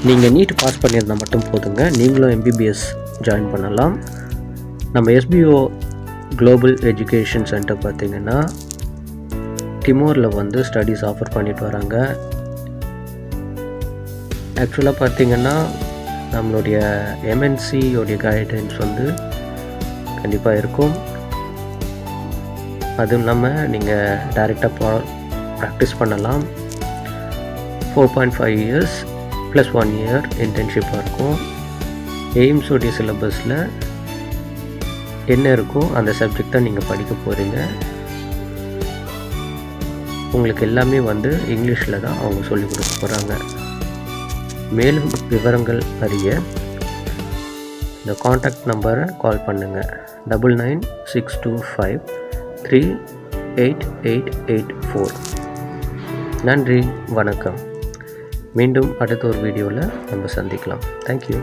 நீங்கள் NEET pass பண்ணியிருந்தால் மட்டும் போதுங்க, நீங்களும் எம்பிபிஎஸ் ஜாயின் பண்ணலாம். நம்ம எஸ்பிஓ குளோபல் எஜுகேஷன் சென்டர் பார்த்திங்கன்னா டிமோரில் வந்து ஸ்டடீஸ் ஆஃபர் பண்ணிட்டு வராங்க. ஆக்சுவலாக பார்த்திங்கன்னா நம்மளுடைய எம்என்சியோடைய கைடன்ஸ் வந்து கண்டிப்பாக இருக்கும். அதுவும் இல்லாமல் நீங்கள் டைரெக்டாக ப்ராக்டிஸ் பண்ணலாம். 4.5 years + 1 year இன்டர்ன்ஷிப்பாக இருக்கும். எய்ம்ஸோடைய சிலபஸில் என்ன இருக்கோ அந்த சப்ஜெக்ட் தான் நீங்கள் படிக்க போகிறீங்க. உங்களுக்கு எல்லாமே வந்து இங்கிலீஷில் தான் அவங்க சொல்லிக் கொடுக்க போகிறாங்க. மேலும் விவரங்கள் அறிய இந்த காண்டாக்ட் நம்பரை கால் பண்ணுங்கள். 9962538884. நன்றி, வணக்கம். மீண்டும் அடுத்த ஒரு வீடியோவில் நம்ம சந்திக்கலாம். தேங்க்யூ.